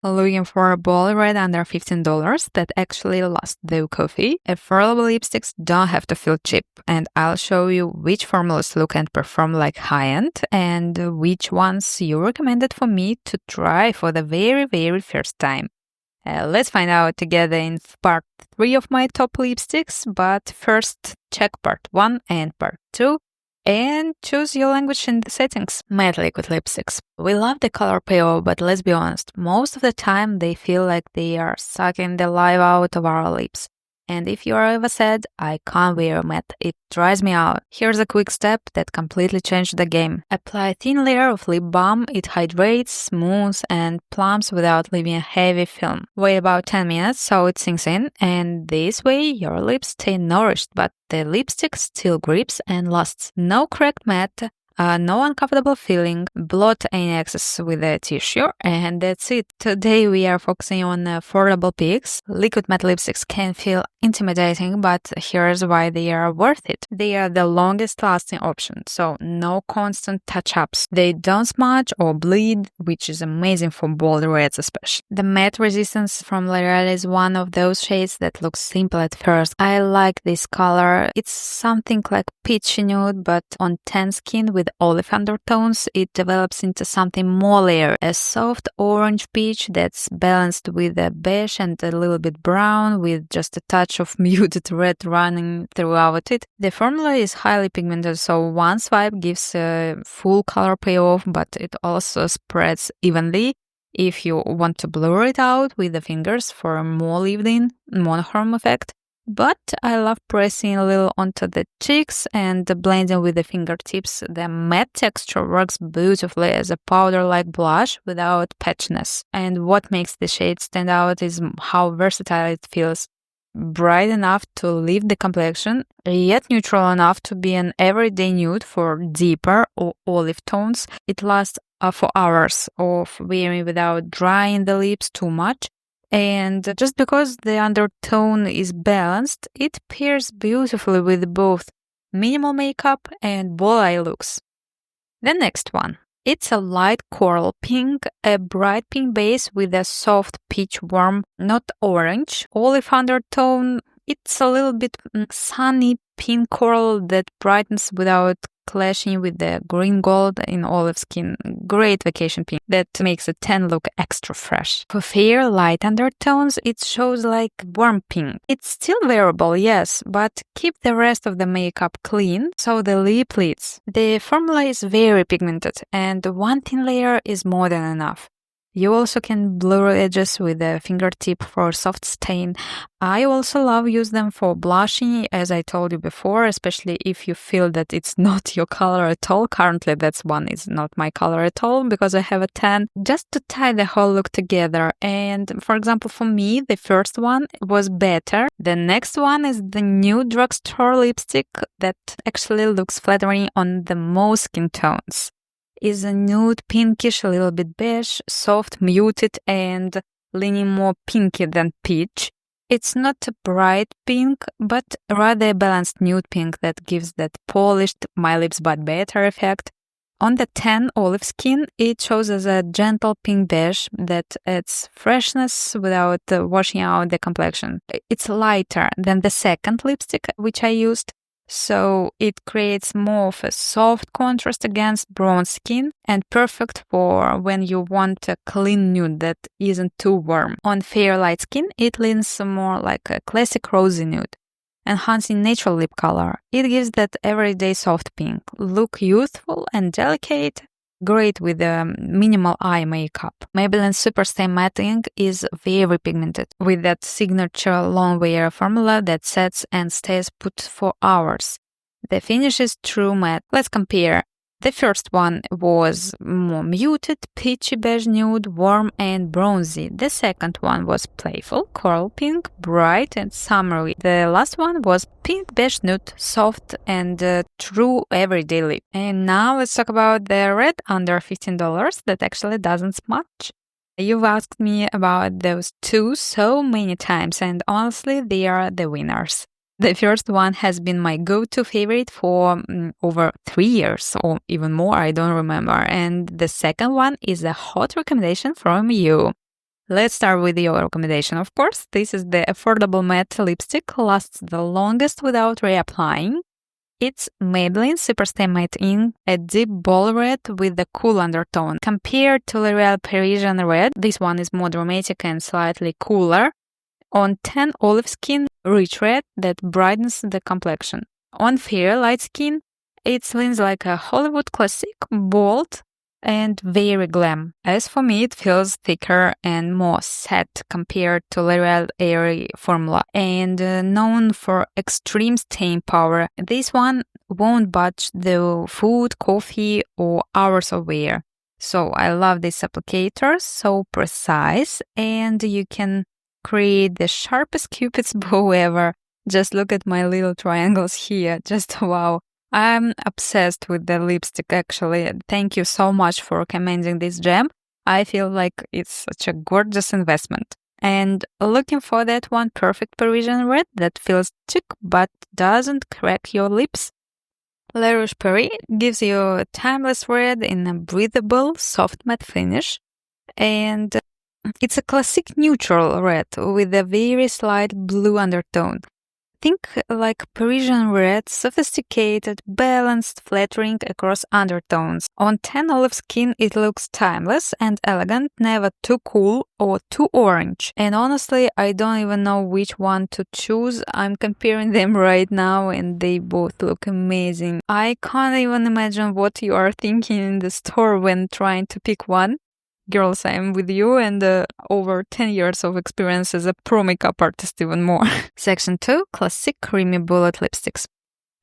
Looking for a ball red under $15 that actually lasts the coffee? Affordable lipsticks don't have to feel cheap, and I'll show you which formulas look and perform like high-end and which ones you recommended for me to try for the very first time. Let's find out together in part 3 of my top lipsticks, but first check part 1 and part 2 and choose your language in the settings. Matte liquid lipsticks. We love the color payoff, but let's be honest, most of the time they feel like they are sucking the life out of our lips. And if you are ever said, I can't wear matte, it dries me out. Here's a quick step that completely changed the game. Apply a thin layer of lip balm, it hydrates, smooths, and plumps without leaving a heavy film. Wait about 10 minutes so it sinks in, and this way your lips stay nourished, but the lipstick still grips and lasts. No cracked matte, no uncomfortable feeling, blot any excess with a tissue, and that's it. Today we are focusing on affordable picks. Liquid matte lipsticks can feel intimidating, but here's why they are worth it. They are the longest lasting option, so no constant touch-ups. They don't smudge or bleed, which is amazing for bold reds especially. The matte resistance from LOREAL is one of those shades that looks simple at first. I like this color. It's something like peachy nude, but on tan skin with olive undertones, it develops into something more layered. A soft orange peach that's balanced with a beige and a little bit brown with just a touch of muted red running throughout it. The formula is highly pigmented, so one swipe gives a full color payoff, but it also spreads evenly if you want to blur it out with the fingers for a more lived-in monochrome effect. But I love pressing a little onto the cheeks and blending with the fingertips. The matte texture works beautifully as a powder-like blush without patchiness. And what makes the shade stand out is how versatile it feels. Bright enough to lift the complexion, yet neutral enough to be an everyday nude for deeper or olive tones. It lasts for hours of wearing without drying the lips too much. And just because the undertone is balanced, it pairs beautifully with both minimal makeup and ball eye looks. The next one. It's a light coral pink, a bright pink base with a soft peach warm, not orange, olive undertone. It's a little bit sunny pink coral that brightens without clashing with the green gold in olive skin. Great vacation pink that makes a tan look extra fresh. For fair light undertones, it shows like warm pink. It's still wearable, yes, but keep the rest of the makeup clean so the lip leads. The formula is very pigmented and one thin layer is more than enough. You also can blur edges with a fingertip for soft stain. I also love use them for blushing, as I told you before, especially if you feel that it's not your color at all. Currently, that's one is not my color at all because I have a tan. Just to tie the whole look together. And for example, for me, the first one was better. The next one is the new Drugstore lipstick that actually looks flattering on the most skin tones. Is a nude pinkish, a little bit beige, soft, muted, and leaning more pinky than peach. It's not a bright pink, but rather a balanced nude pink that gives that polished, my lips but better effect. On the tan olive skin, it shows as a gentle pink beige that adds freshness without washing out the complexion. It's lighter than the second lipstick which I used, so it creates more of a soft contrast against bronze skin and perfect for when you want a clean nude that isn't too warm. On fair light skin, it leans more like a classic rosy nude, enhancing natural lip color. It gives that everyday soft pink. Look youthful and delicate. Great with minimal eye makeup. Maybelline Superstay Matte Ink is very pigmented with that signature LONGWEAR formula that sets and stays put for hours. The finish is true matte. Let's compare. The first one was more muted, peachy beige nude, warm and bronzy. The second one was playful, coral pink, bright and summery. The last one was pink beige nude, soft and true everyday lip. And now let's talk about the red under $15 that actually doesn't smudge. You've asked me about those two so many times, and honestly, they are the winners. The first one has been my go-to favorite for over 3 years or even more, I don't remember. And the second one is a hot recommendation from you. Let's start with your recommendation, of course. This is the affordable matte lipstick, lasts the longest without reapplying. It's Maybelline Superstay Matte Ink, a deep ball red with a cool undertone. Compared to L'Oreal Parisian Red, this one is more dramatic and slightly cooler. On tan olive skin, rich red that brightens the complexion. On fair light skin, it leans like a Hollywood classic, bold, and very glam. As for me, it feels thicker and more set compared to L'Oreal Airy formula and known for extreme staying power. This one won't budge the food, coffee, or hours of wear. So I love this applicator, so precise, and you can create the sharpest cupid's bow ever. Just look at my little triangles here. Just wow. I'm obsessed with the lipstick, actually. Thank you so much for recommending this gem. I feel like it's such a gorgeous investment. And looking for that one perfect Parisian red that feels chic but doesn't crack your lips? La Roche-Posay gives you a timeless red in a breathable, soft matte finish. And it's a classic neutral red with a very slight blue undertone. Think like Parisian red, sophisticated, balanced, flattering across undertones. On tan olive skin, it looks timeless and elegant, never too cool or too orange. And honestly, I don't even know which one to choose. I'm comparing them right now and they both look amazing. I can't even imagine what you are thinking in the store when trying to pick one. Girls, I am with you and over 10 years of experience as a pro makeup artist even more. Section 2, Classic Creamy Bullet Lipsticks.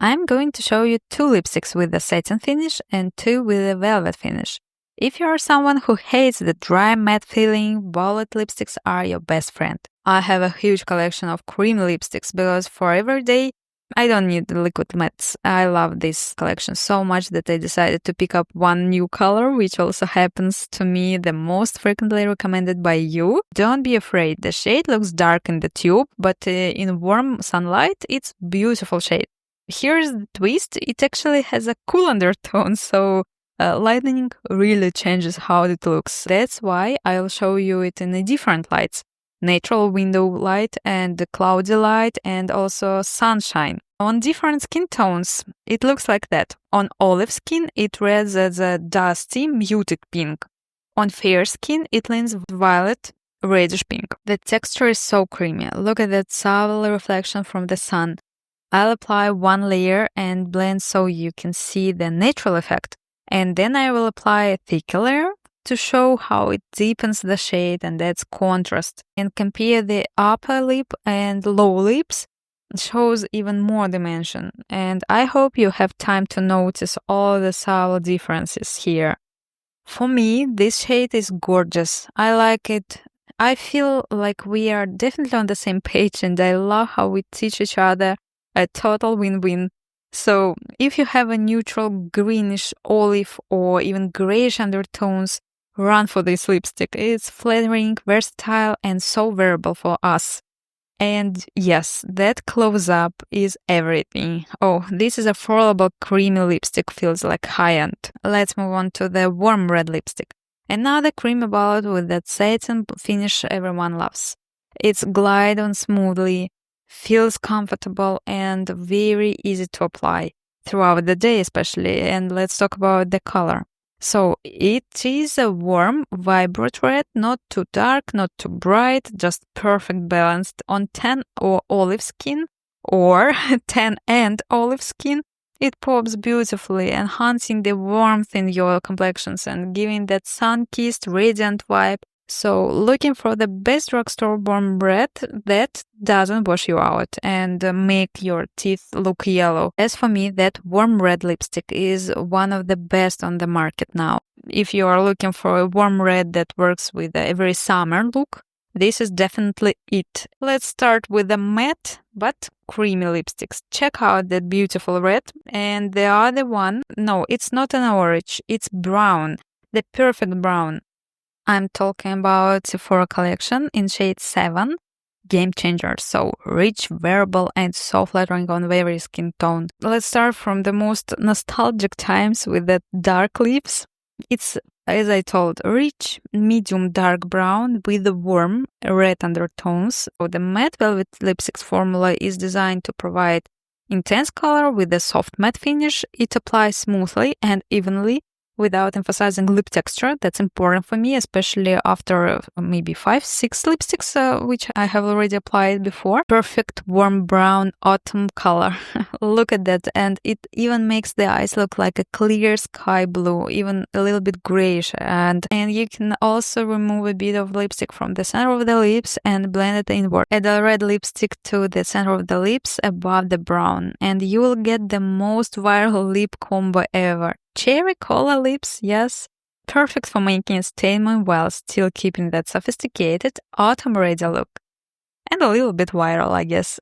I'm going to show you 2 lipsticks with a satin finish and 2 with a velvet finish. If you are someone who hates the dry matte feeling, bullet lipsticks are your best friend. I have a huge collection of creamy lipsticks because for every day, I don't need the liquid mattes. I love this collection so much that I decided to pick up one new color, which also happens to me the most frequently recommended by you. Don't be afraid, the shade looks dark in the tube, but in warm sunlight, it's beautiful shade. Here's the twist, it actually has a cool undertone, so lighting really changes how it looks. That's why I'll show you it in different lights. Natural window light and cloudy light and also sunshine. On different skin tones, it looks like that. On olive skin, it reads as a dusty, muted pink. On fair skin, it leans violet, reddish pink. The texture is so creamy. Look at that subtle reflection from the sun. I'll apply one layer and blend so you can see the natural effect. And then I will apply a thicker layer to show how it deepens the shade and adds contrast. And compare the upper lip and lower lips, it shows even more dimension. And I hope you have time to notice all the subtle differences here. For me, this shade is gorgeous. I like it. I feel like we are definitely on the same page and I love how we teach each other. A total win-win. So if you have a neutral greenish olive or even grayish undertones, run for this lipstick. It's flattering, versatile, and so wearable for us. And yes, that close-up is everything. Oh, this is a affordable creamy lipstick, feels like high-end. Let's move on to the warm red lipstick. Another creamy bullet with that satin finish everyone loves. It's glide on smoothly, feels comfortable, and very easy to apply throughout the day especially. And let's talk about the color. So it is a warm, vibrant red, not too dark, not too bright, just perfect balanced on tan or olive skin or tan and olive skin. It pops beautifully, enhancing the warmth in your complexions and giving that sun-kissed, radiant vibe. So looking for the best drugstore warm red that doesn't wash you out and make your teeth look yellow. As for me, that warm red lipstick is one of the best on the market now. If you are looking for a warm red that works with every summer look, this is definitely it. Let's start with the matte but creamy lipsticks. Check out that beautiful red. And the other one, no, it's not an orange, it's brown, the perfect brown. I'm talking about Sephora collection in shade 7, Game Changer, so rich, wearable, and so flattering on every skin tone. Let's start from the most nostalgic times with the dark lips. It's as I told, rich, medium dark brown with warm red undertones. So the matte velvet lipsticks formula is designed to provide intense color with a soft matte finish. It applies smoothly and evenly without emphasizing lip texture. That's important for me, especially after maybe 5-6 lipsticks, which I have already applied before. Perfect warm brown autumn color. Look at that. And it even makes the eyes look like a clear sky blue, even a little bit grayish. And you can also remove a bit of lipstick from the center of the lips and blend it inward. Add a red lipstick to the center of the lips above the brown, and you will get the most viral lip combo ever. Cherry cola lips, yes, perfect for making a statement while still keeping that sophisticated autumn-ready look. And a little bit viral, I guess.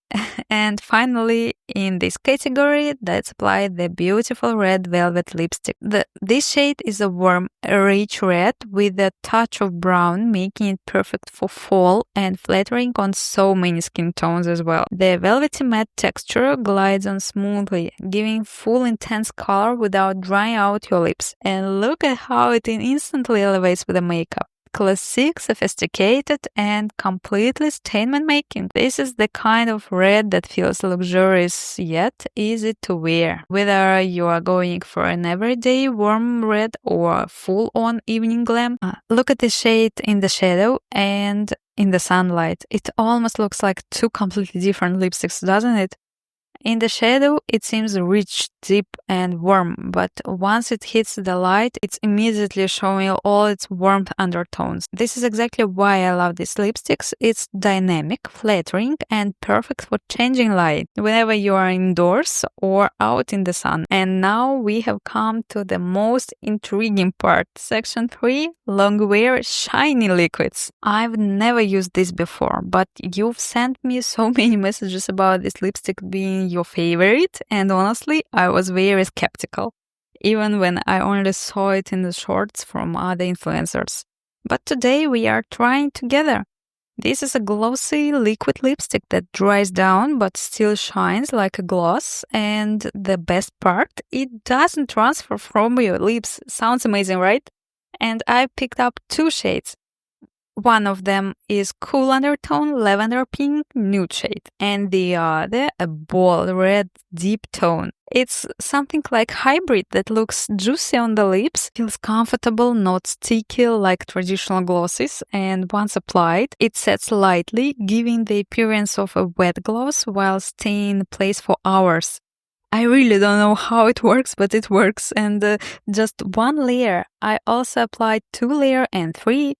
And finally, in this category, let's apply the beautiful red velvet lipstick. This shade is a warm, rich red with a touch of brown, making it perfect for fall and flattering on so many skin tones as well. The velvety matte texture glides on smoothly, giving full intense color without drying out your lips. And look at how it instantly elevates with the makeup. Classic, sophisticated, and completely statement making. This is the kind of red that feels luxurious yet easy to wear. Whether you are going for an everyday warm red or full-on evening glam, look at the shade in the shadow and in the sunlight. It almost looks like two completely different lipsticks, doesn't it? In the shadow, it seems rich, deep, and warm, but once it hits the light, it's immediately showing all its warmth undertones. This is exactly why I love these lipsticks. It's dynamic, flattering, and perfect for changing light whenever you are indoors or out in the sun. And now we have come to the most intriguing part. Section 3, Longwear Shiny Liquids. I've never used this before, but you've sent me so many messages about this lipstick being your favorite, and honestly, I was very skeptical, even when I only saw it in the shorts from other influencers. But today we are trying together. This is a glossy liquid lipstick that dries down but still shines like a gloss, and the best part, it doesn't transfer from your lips. Sounds amazing, right? And I picked up 2 shades. One of them is cool undertone, lavender pink, nude shade, and the other a bold red deep tone. It's something like hybrid that looks juicy on the lips, feels comfortable, not sticky like traditional glosses, and once applied, it sets lightly, giving the appearance of a wet gloss while staying in place for hours. I really don't know how it works, but it works, and just 1 layer. I also applied 2 layers and 3.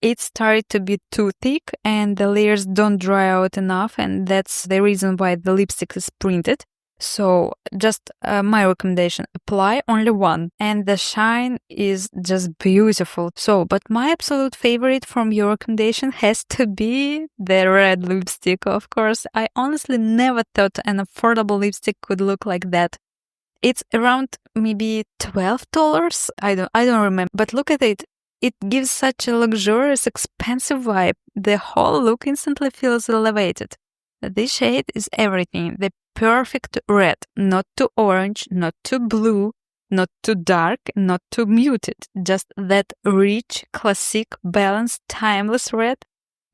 It started to be too thick and the layers don't dry out enough, and that's the reason why the lipstick is printed. So just my recommendation, apply only 1 and the shine is just beautiful. But my absolute favorite from your recommendation has to be the red lipstick, of course. I honestly never thought an affordable lipstick could look like that. It's around maybe $12. I don't remember, but look at it. It gives such a luxurious, expensive vibe. The whole look instantly feels elevated. This shade is everything. The perfect red. Not too orange, not too blue, not too dark, not too muted. Just that rich, classic, balanced, timeless red.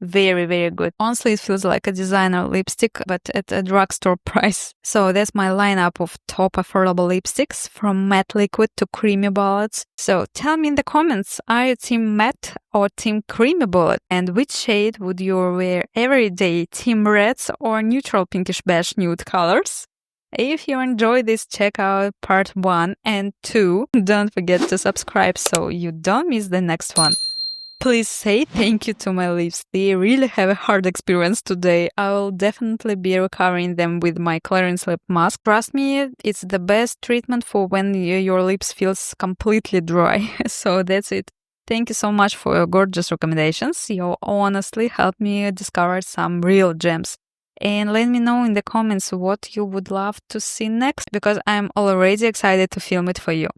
Very, very good. Honestly, it feels like a designer lipstick, but at a drugstore price. So that's my lineup of top affordable lipsticks, from matte liquid to creamy bullets. So tell me in the comments, are you team matte or team creamy bullet? And which shade would you wear every day, team reds or neutral pinkish beige nude colors? If you enjoyed this, check out part 1 and 2. Don't forget to subscribe so you don't miss the next one. Please say thank you to my lips. They really have a hard experience today. I will definitely be recovering them with my CLARINS lip mask. Trust me, it's the best treatment for when your lips feels completely dry. So that's it. Thank you so much for your gorgeous recommendations. You honestly helped me discover some real gems. And let me know in the comments what you would love to see next, because I'm already excited to film it for you.